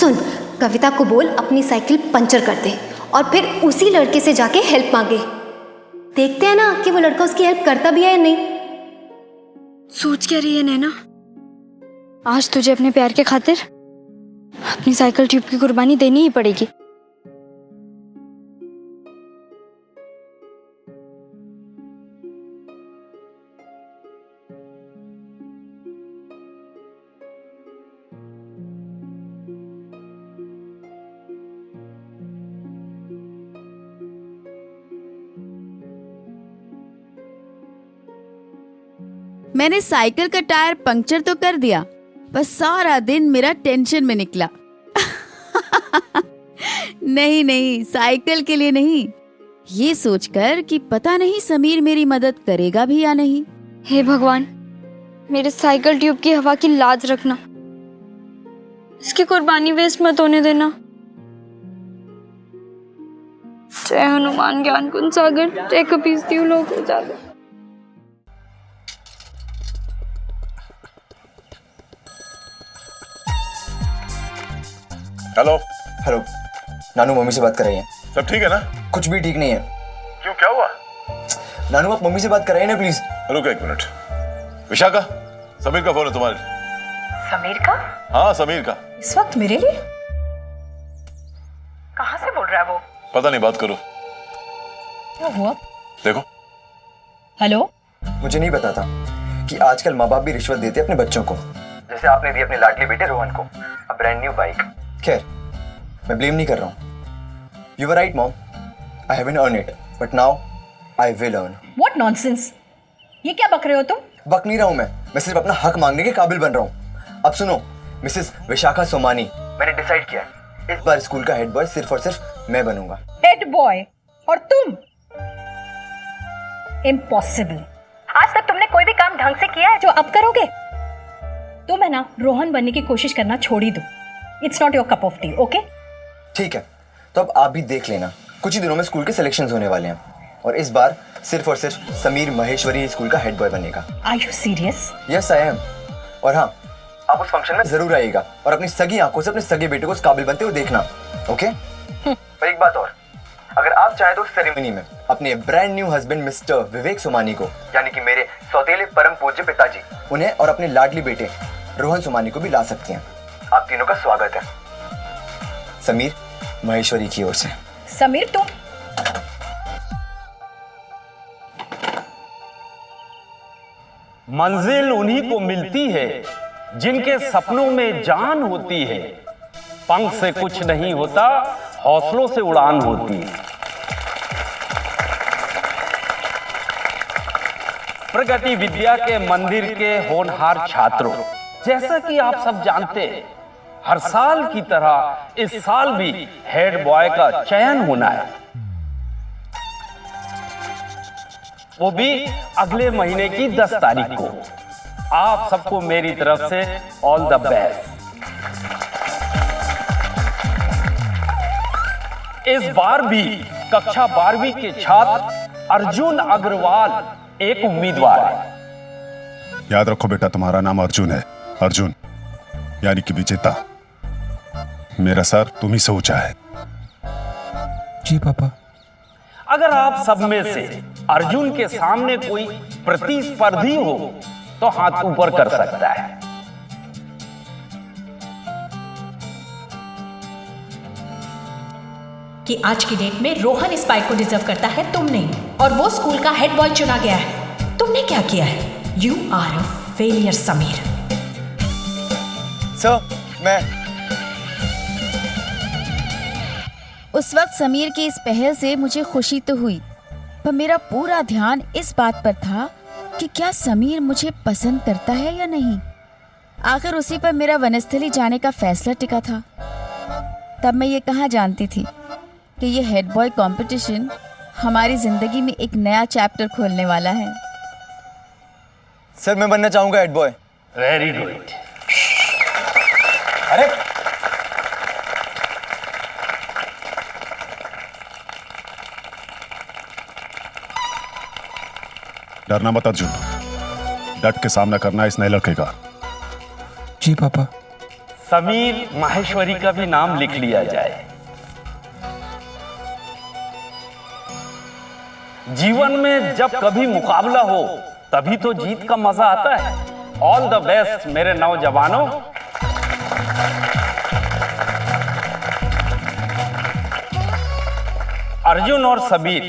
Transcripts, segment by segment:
सुन, कविता को बोल अपनी साइकिल पंचर कर दे और फिर उसी लड़के से जाके हेल्प मांगे। देखते हैं ना कि वो लड़का उसकी हेल्प करता भी है या नहीं। सोच क्या रही है नैना? आज तुझे अपने प्यार के खातिर अपनी साइकिल ट्यूब की कुर्बानी देनी ही पड़ेगी। मैंने साइकिल का टायर पंक्चर तो कर दिया, बस सारा दिन मेरा टेंशन में निकला। नहीं नहीं, साइकिल के लिए नहीं, ये सोचकर कि पता नहीं समीर मेरी मदद करेगा भी या नहीं। हे भगवान, मेरे साइकिल ट्यूब की हवा की लाज रखना, इसकी कुर्बानी वेस्ट मत होने देना। जय हनुमान ज्ञान कुंज सागर, जय कपीस तिहु लोक उजागर। हेलो। हेलो, नानू मम्मी से बात कर रही हैं। सब ठीक है ना? कुछ भी ठीक नहीं है। क्यों, क्या हुआ? नानू आप मम्मी से बात कर रहे हैं ना प्लीज। रुको एक मिनट। विशाखा, समीर का फोन है तुम्हारे। समीर का? हाँ समीर का। इस वक्त मेरे लिए? कहाँ से बोल रहा है वो? पता नहीं, बात करो। क्या हुआ? देखो। हेलो। मुझे नहीं पता था कि आजकल माँ बाप भी रिश्वत देते अपने बच्चों को, जैसे आपने दी अपने लाडले बेटे रोहन को अ ब्रांड न्यू बाइक। खैर, मैं ब्लेम नहीं कर रहा हूँ। You were right mom, I haven't earn it, but now I will earn. What nonsense, ये क्या बक रहे हो तुम? बक नहीं रहा हूँ मैं सिर्फ अपना हक मांगने के काबिल बन रहा हूँ। अब सुनो मिसेस विशाखा सोमानी, मैंने डिसाइड किया है इस बार स्कूल का हेड बॉय सिर्फ और सिर्फ मैं बनूंगा। Head boy? और तुम? इम्पॉसिबल। आज तक तुमने कोई भी काम ढंग से किया है जो अब करोगे? तुम है ना रोहन बनने की कोशिश करना छोड़ ही दो। It's not your cup of T, okay? ठीक है, तो अब आप भी देख लेना, कुछ ही दिनों में स्कूल के सिलेक्शंस होने वाले हैं और इस बार सिर्फ और सिर्फ समीर महेश्वरी स्कूल का हेड बॉय बनेगा। Are you serious? Yes I am. और हाँ, आप उस फंक्शन में जरूर आइएगा और अपनी सगी आंखों से अपने सगे बेटे को उस काबिल बनते हुए देखना, ओके? और एक बात और, अगर आप चाहे तो उस सेरेमनी में अपने ब्रांड न्यू हस्बैंड मिस्टर विवेक सोमानी को, यानी कि मेरे सौतेले परम पूज्य पिताजी, उन्हें और अपने लाडली बेटे रोहन सोमानी को भी ला सकते हैं। आप तीनों का स्वागत है समीर महेश्वरी की ओर से। समीर तुम? मंजिल उन्हीं को मिलती है जिनके सपनों में जान होती है। पंख से कुछ नहीं होता, हौसलों से उड़ान होती है। प्रगति विद्या के मंदिर के होनहार छात्रों, जैसा कि आप सब जानते हैं, हर साल की तरह इस साल भी हेड बॉय का चयन होना है, वो भी अगले महीने की 10 तारीख को। आप सबको मेरी तरफ से ऑल द बेस्ट। इस बार भी कक्षा 12वीं के छात्र अर्जुन अग्रवाल एक उम्मीदवार है। याद रखो बेटा, तुम्हारा नाम अर्जुन है, अर्जुन यानी कि विजेता। मेरा सर तुम ही से ऊंचा है। जी पापा। अगर आप सब में से अर्जुन के सामने कोई प्रतिस्पर्धी हो तो हाथ ऊपर कर सकता है। कि आज की डेट में रोहन इस बाइक को डिजर्व करता है, तुम नहीं। और वो स्कूल का हेड बॉय चुना गया है। तुमने क्या किया है? You are a failure Sameer. Sir, मैं उस वक्त समीर की इस पहल से मुझे खुशी तो हुई, पर मेरा पूरा ध्यान इस बात पर था कि क्या समीर मुझे पसंद करता है या नहीं। आखिर उसी पर मेरा वनस्थली जाने का फैसला टिका था। तब मैं ये कहाँ जानती थी कि ये हेड बॉय कंपटीशन हमारी जिंदगी में एक नया चैप्टर खोलने वाला है। सर, मैं बनना चाहूंगा हेड बॉय। Very good. अरे डरना मत अर्जुन, डट के सामना करना इस नए लड़के का। जी पापा। समीर माहेश्वरी का भी नाम लिख लिया जाए। जीवन में जब कभी मुकाबला हो तभी तो जीत का मजा आता है। ऑल द बेस्ट मेरे नौजवानों। अर्जुन और समीर,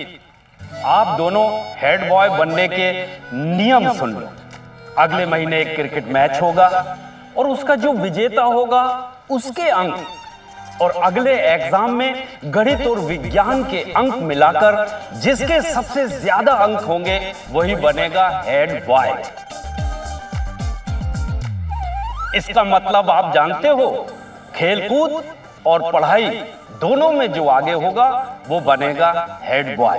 आप दोनों हेड बॉय बनने के नियम सुन लो। अगले महीने एक क्रिकेट मैच होगा और उसका जो विजेता होगा उसके अंक और अगले एग्जाम में गणित और विज्ञान के अंक मिलाकर जिसके सबसे ज्यादा अंक होंगे वही बनेगा हेड बॉय। इसका मतलब आप जानते हो, खेलकूद और पढ़ाई दोनों में जो आगे होगा वो बनेगा हेड बॉय।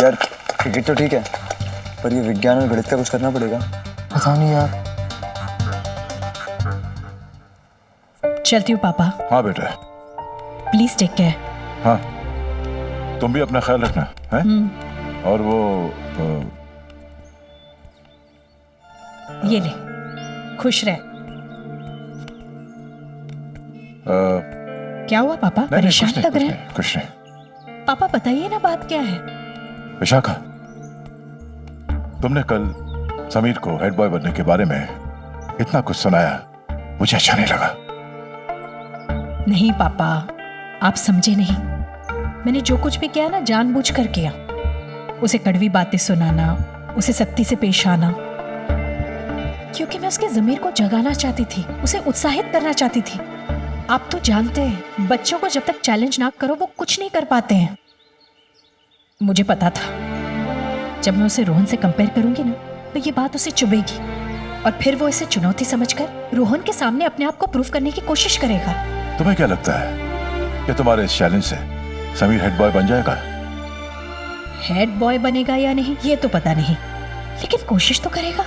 यार क्रिकेट तो ठीक है, पर ये विज्ञान और गणित का कुछ करना पड़ेगा। पता नहीं यार। चलती हूँ पापा। हाँ बेटा। Please take care. हाँ, तुम भी अपना ख्याल रखना है। और वो ये ले, खुश रह। क्या हुआ पापा, परेशान लग रहे हैं? कुछ नहीं। पापा बताइए ना, बात क्या है? विशाखा, तुमने कल समीर को हेड बॉय बनने के बारे में इतना कुछ सुनाया, मुझे अच्छा नहीं लगा। नहीं पापा, आप समझे नहीं। मैंने जो कुछ भी किया ना, जानबूझकर किया। उसे कड़वी बातें सुनाना, उसे सख्ती से पेश आना, क्योंकि मैं उसके ज़मीर को जगाना चाहती थी, उसे उत्साहित करना चाहती थी। आप तो जानते हैं, बच्चों को जब तक चैलेंज ना करो वो कुछ नहीं कर पाते हैं। मुझे पता था जब मैं उसे रोहन से कंपेयर करूंगी ना, तो ये बात उसे चुभेगी और फिर वो इसे चुनौती समझकर रोहन के सामने अपने आप को प्रूव करने की कोशिश करेगा। तुम्हें क्या लगता है कि तुम्हारे इस चैलेंज से समीर हेड बॉय बन जाएगा? हेड बॉय बनेगा या नहीं ये तो पता नहीं, लेकिन कोशिश तो करेगा।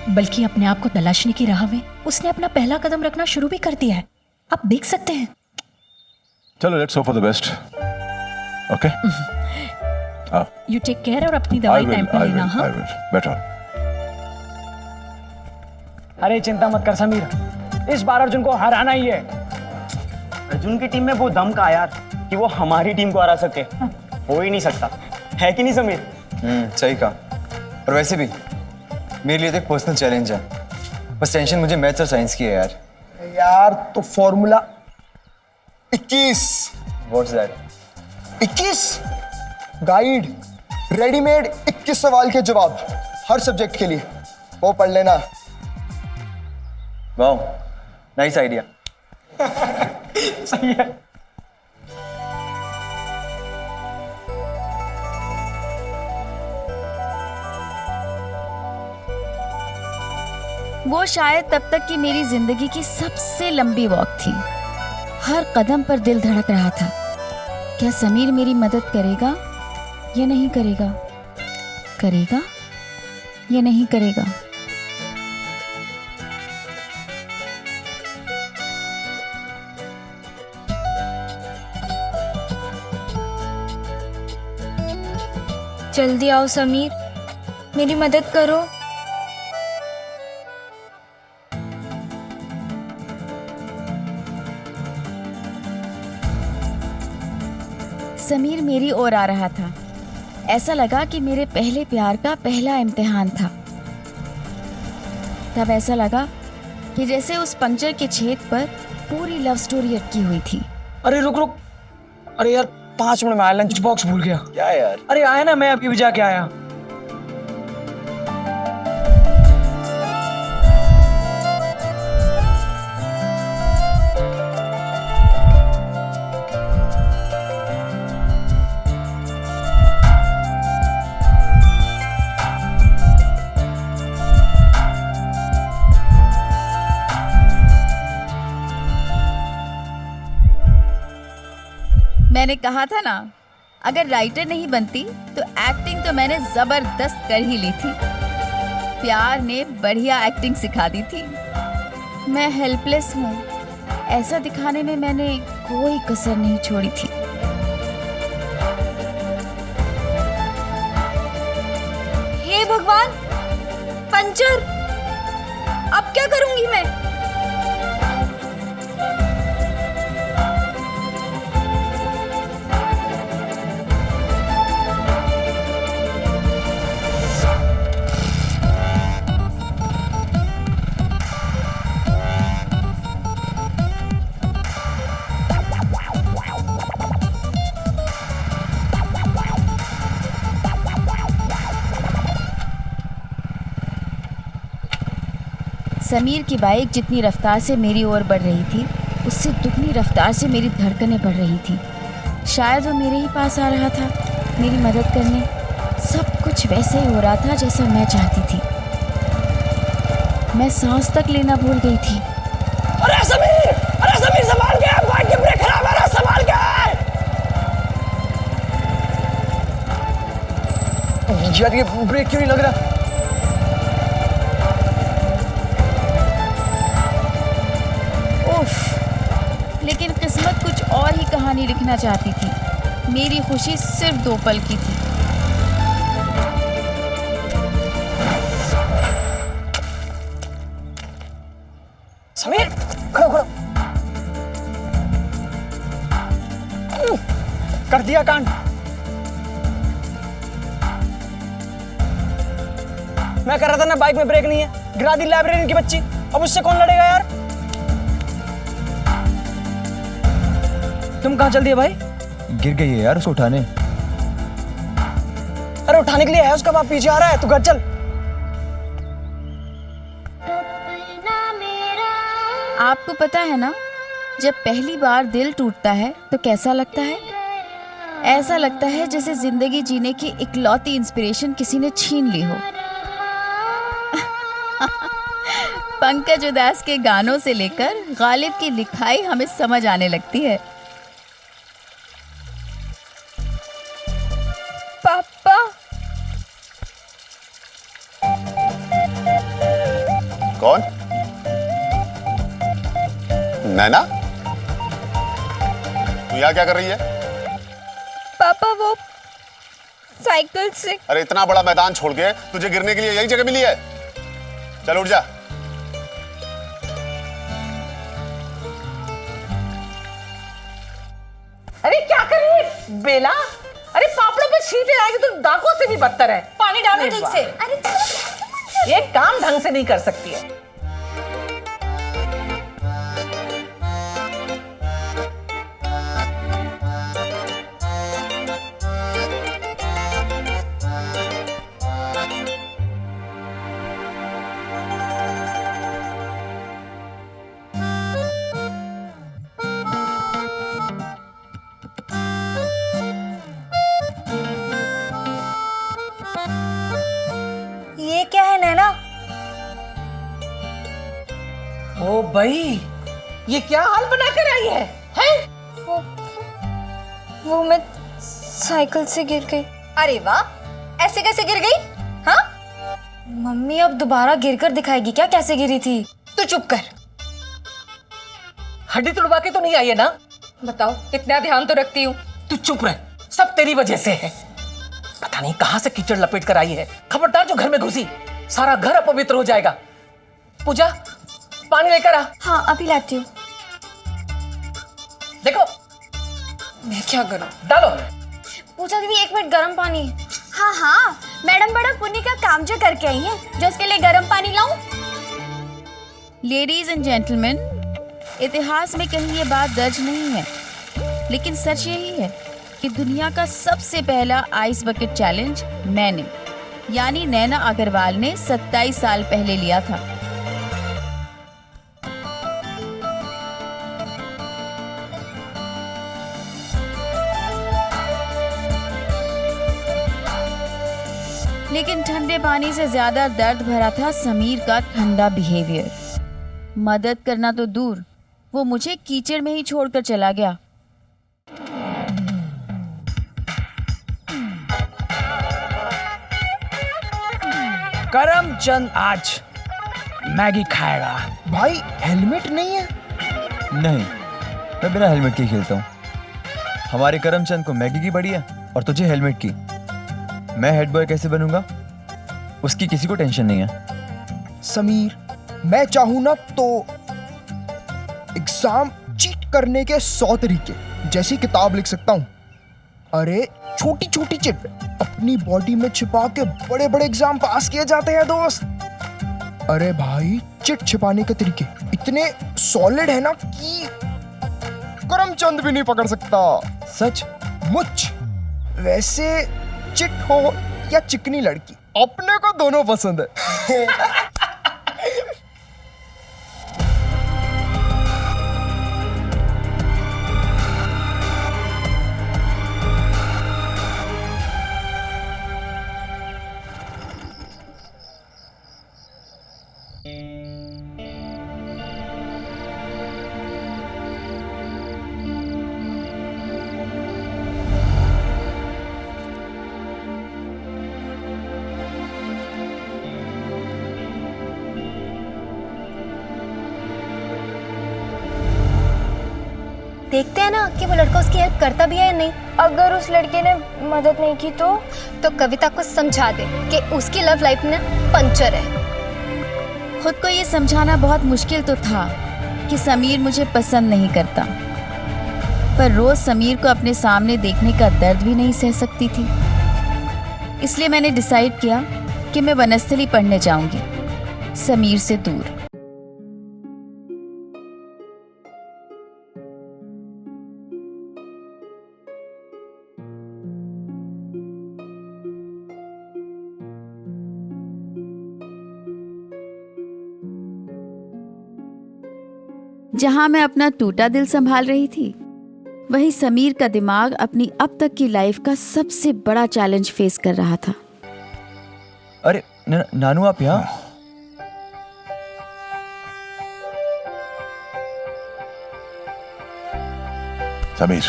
बल्कि अपने आप को तलाशने की राह में उसने अपना पहला कदम रखना शुरू भी कर दिया है। आप देख सकते हैं। चलो, let's hope for the best. Okay, you take care और अपनी दवाई टाइम पर लेना। हाँ, बैठो। अरे चिंता मत कर समीर, इस बार अर्जुन को हराना ही है। अर्जुन की टीम में वो दम का यार कि वो हमारी टीम को हरा सके, हो ही नहीं सकता, है कि नहीं समीर? सही कहा। और वैसे भी मेरे लिए तो एक पर्सनल चैलेंज है। बस टेंशन मुझे मैथ्स और साइंस की है यार। यार तो formula 21। What's that? 21 guide readymade, 21 सवाल के जवाब हर सब्जेक्ट के लिए, वो पढ़ लेना। Wow, nice idea. सही है। वो शायद तब तक की मेरी जिंदगी की सबसे लंबी वॉक थी। हर कदम पर दिल धड़क रहा था, क्या समीर मेरी मदद करेगा या नहीं करेगा, करेगा या नहीं करेगा। जल्दी आओ समीर, मेरी मदद करो। समीर मेरी ओर आ रहा था। ऐसा लगा कि मेरे पहले प्यार का पहला इम्तिहान था। तब ऐसा लगा कि जैसे उस पंक्चर के छेद पर पूरी लव स्टोरी अटकी हुई थी। अरे रुक रुक, अरे यार 5 मिनट में आया, लंच बॉक्स भूल गया। क्या यार? अरे आया ना, मैं अभी भी जाके आया। मैंने कहा था ना, अगर राइटर नहीं बनती तो एक्टिंग तो मैंने जबरदस्त कर ही ली थी। प्यार ने बढ़िया एक्टिंग सिखा दी थी। मैं हेल्पलेस हूँ ऐसा दिखाने में मैंने कोई कसर नहीं छोड़ी थी। हे भगवान, पंचर! अब क्या करूंगी मैं? समीर की बाइक जितनी रफ्तार से मेरी ओर बढ़ रही थी, उससे दुगनी रफ्तार से मेरी धड़कनें बढ़ रही थी। शायद वो मेरे ही पास आ रहा था, मेरी मदद करने। सब कुछ वैसे ही हो रहा था जैसा मैं चाहती थी। मैं सांस तक लेना भूल गई थी। अरे समीर संभाल के, बाइक की ब्रेक खराब है, संभाल के। यार ये ब्रेक क्यों नहीं लग रहा? लेकिन किस्मत कुछ और ही कहानी लिखना चाहती थी। मेरी खुशी सिर्फ 2 पल की थी। समीर खड़ो कर दिया कांड। मैं कर रहा था ना, बाइक में ब्रेक नहीं है, गिरा दी लाइब्रेरियन की बच्ची। अब उससे कौन लड़ेगा यार? तुम कहाँ चल दिए भाई? गिर गई है यार, उसको उठाने। अरे उठाने के लिए है, उसका बाप पीछे आ रहा है, तू घर चल। आपको पता है ना, जब पहली बार दिल टूटता है तो कैसा लगता है? ऐसा लगता है जैसे जिंदगी जीने की इकलौती इंस्पिरेशन किसी ने छीन ली हो। पंकज उदास के गानों से लेकर गालिब की लिखाई हमें समझ आने लगती है। पापा, कौन? नैना, तू यहाँ क्या कर रही है? पापा वो साइकिल से। अरे इतना बड़ा मैदान छोड़ के तुझे गिरने के लिए यही जगह मिली है? चल उठ जा। अरे क्या कर रही है बेला? अरे पापड़ों पे छींटे आएगी तो डाकों से भी बदतर है। पानी डालो ठीक से। अरे ये काम ढंग से नहीं कर सकती है। ये क्या है नैना? ओ भाई, ये क्या हाल बना कर आई है? हैं? वो मैं साइकिल से गिर गई। अरे वाह, ऐसे कैसे गिर गई? हाँ, मम्मी अब दोबारा गिरकर दिखाएगी क्या कैसे गिरी थी? तू चुप कर। हड्डी तुड़वा के तो नहीं आई है ना? बताओ, इतना ध्यान तो रखती हूँ। तू चुप रह, सब तेरी वजह से है। पता नहीं कहां से कीचड़ लपेट कर आई है। खबरदार जो घर में घुसी, सारा घर अपवित्र हो जाएगा। पूजा, पानी लेकर आ। हाँ अभी लाती हूँ। देखो मैं क्या करूँ? डालो। पूजा दीदी 1 मिनट गर्म पानी। हाँ हाँ, मैडम बड़ा पुण्य का काम जो करके आई है, जो उसके लिए गर्म पानी लाऊं? लेडीज एंड जेंटलमैन, इतिहास में कहीं ये बात दर्ज नहीं है, लेकिन सच यही है कि दुनिया का सबसे पहला आइस बकेट चैलेंज मैंने, यानी नैना अग्रवाल ने 27 साल पहले लिया था। लेकिन ठंडे पानी से ज्यादा दर्द भरा था समीर का ठंडा बिहेवियर। मदद करना तो दूर, वो मुझे कीचड़ में ही छोड़कर चला गया। करमचंद आज मैगी खाएगा। भाई हेलमेट नहीं है? नहीं, मैं बिना हेलमेट के ही खेलता हूँ। हमारे करमचंद को मैगी की बड़ी है और तुझे हेलमेट की। मैं हेड बॉय कैसे बनूंगा? उसकी किसी को टेंशन नहीं है। समीर, मैं चाहूं ना तो एग्जाम चीट करने के 100 तरीके जैसी किताब लिख सकता हूं। अरे छोटी छोटी चिट अपनी बॉडी में छिपा के बड़े बड़े एग्जाम पास किए जाते हैं दोस्त। अरे भाई चिट छिपाने के तरीके इतने सॉलिड है ना कि करमचंद भी नहीं पकड़ सकता। सच मुच। वैसे चिट हो या चिकनी लड़की, अपने को दोनों पसंद है। देखते हैं ना कि वो लड़का उसकी हेल्प करता भी है या नहीं। अगर उस लड़के ने मदद नहीं की तो कविता को समझा दे कि उसकी लव लाइफ में पंचर है। खुद को ये समझाना बहुत मुश्किल तो था कि समीर मुझे पसंद नहीं करता, पर रोज समीर को अपने सामने देखने का दर्द भी नहीं सह सकती थी। इसलिए मैंने डिसाइड किया कि मैं वनस्थली पढ़ने जाऊंगी, समीर से दूर। जहां मैं अपना टूटा दिल संभाल रही थी, वहीं समीर का दिमाग अपनी अब तक की लाइफ का सबसे बड़ा चैलेंज फेस कर रहा था। अरे नानू आप यहाँ? समीर,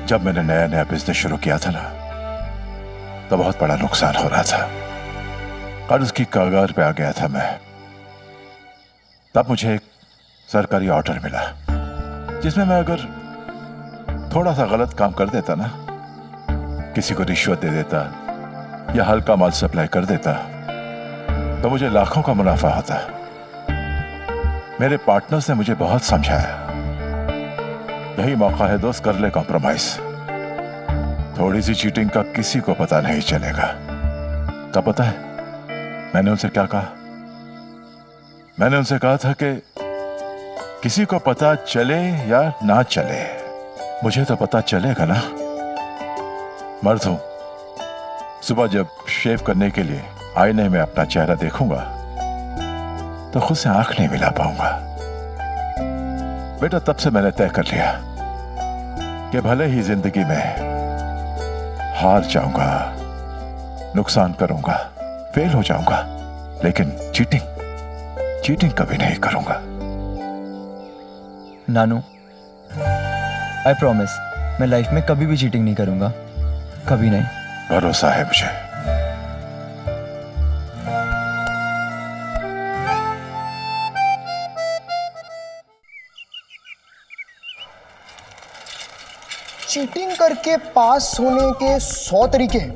जब मैंने नया नया बिजनेस शुरू किया था ना, तो बहुत बड़ा नुकसान हो रहा था। कर्ज की कगार पे आ गया था मैं। तब मुझे एक सरकारी ऑर्डर मिला जिसमें मैं अगर थोड़ा सा गलत काम कर देता ना, किसी को रिश्वत दे देता या हल्का माल सप्लाई कर देता, तो मुझे लाखों का मुनाफा होता। मेरे पार्टनर्स ने मुझे बहुत समझाया, यही मौका है दोस्त, कर ले कॉम्प्रोमाइज। थोड़ी सी चीटिंग का किसी को पता नहीं चलेगा। तब पता है मैंने उनसे क्या कहा? मैंने उनसे कहा था कि किसी को पता चले या ना चले, मुझे तो पता चलेगा ना। मर्द हूं, सुबह जब शेव करने के लिए आईने में अपना चेहरा देखूंगा तो खुद से आंख नहीं मिला पाऊंगा। बेटा, तब से मैंने तय कर लिया कि भले ही जिंदगी में हार जाऊंगा, नुकसान करूंगा, फेल हो जाऊंगा, लेकिन चीटिंग कभी नहीं करूंगा। नानू, आई प्रॉमिस, मैं लाइफ में कभी भी चीटिंग नहीं करूंगा, कभी नहीं। भरोसा है मुझे। चीटिंग करके पास होने के 100 तरीके हैं,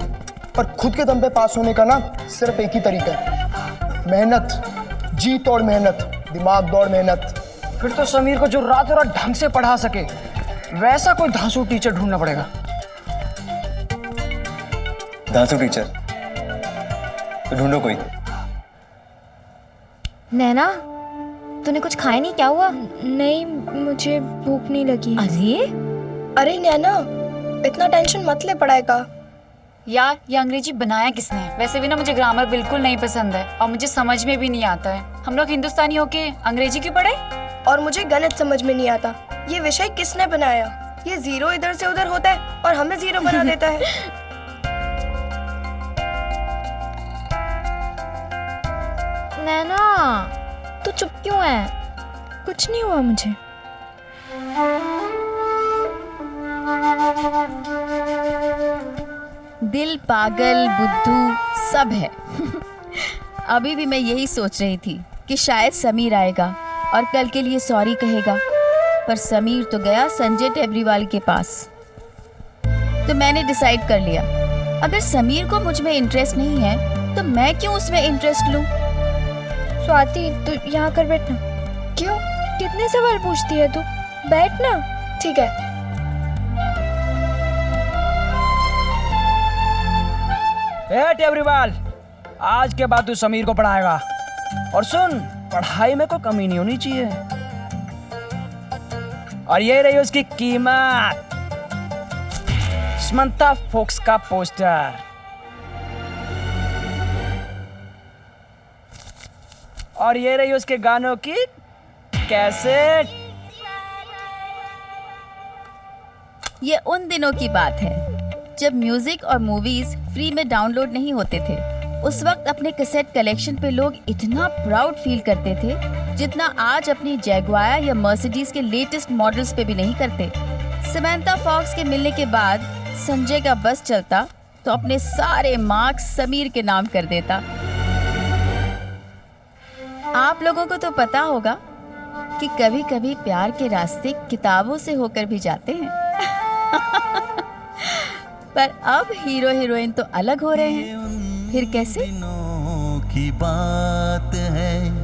पर खुद के दम पे पास होने का ना सिर्फ एक ही तरीका है, मेहनत, जी तोड़ मेहनत, दिमाग दौड़ मेहनत। फिर तो समीर को जो रातों रात ढंग से पढ़ा सके वैसा कोई धांसू टीचर ढूंढना पड़ेगा। धांसू टीचर तो ढूंढो कोई। नैना, तूने कुछ खाया नहीं? क्या हुआ? नहीं, मुझे भूख नहीं लगी। अरे नैना, इतना टेंशन मत ले पढ़ाई का। यार, ये अंग्रेजी बनाया किसने? वैसे भी ना मुझे ग्रामर बिल्कुल नहीं पसंद है और मुझे समझ में भी नहीं आता है। हम लोग हिंदुस्तानी होके अंग्रेजी क्यों पढ़े? और मुझे गणित समझ में नहीं आता। ये विषय किसने बनाया? ये जीरो इधर से उधर होता है और हमें जीरो बना देता है। नैना, तू चुप क्यों है? कुछ नहीं हुआ मुझे। दिल पागल बुद्धू सब है। अभी भी मैं यही सोच रही थी कि शायद समीर आएगा और कल के लिए सॉरी कहेगा, पर समीर तो गया संजय टेबरीवाल के पास। तो मैंने डिसाइड कर लिया, अगर समीर को मुझ में इंटरेस्ट नहीं है तो मैं क्यों उसमें इंटरेस्ट लूं? स्वाति तू यहाँ कर बैठना। क्यों? कितने सवाल पूछती है तू? बैठ ना। ठीक है। टेबरीवाल, आज के बाद तू समीर को पढ़ाएगा। और सुन, पढ़ाई में कोई कमी नहीं होनी चाहिए। और ये रही उसकी कीमत, समंथा फोक्स का पोस्टर। और ये रही उसके गानों की कैसेट। ये उन दिनों की बात है जब म्यूजिक और मूवीज फ्री में डाउनलोड नहीं होते थे। उस वक्त अपने कैसेट कलेक्शन पे लोग इतना प्राउड फील करते थे जितना आज अपनी जैगुआर या मर्सिडीज के लेटेस्ट मॉडल्स पे भी नहीं करते। समंथा फॉक्स के मिलने के बाद संजय का बस चलता तो अपने सारे मार्क्स समीर के नाम कर देता। आप लोगों को तो पता होगा कि कभी कभी प्यार के रास्ते किताबों से होकर भी जाते हैं। पर अब हीरो हीरोइन तो अलग हो रहे हैं। फिर कैसे? की बात है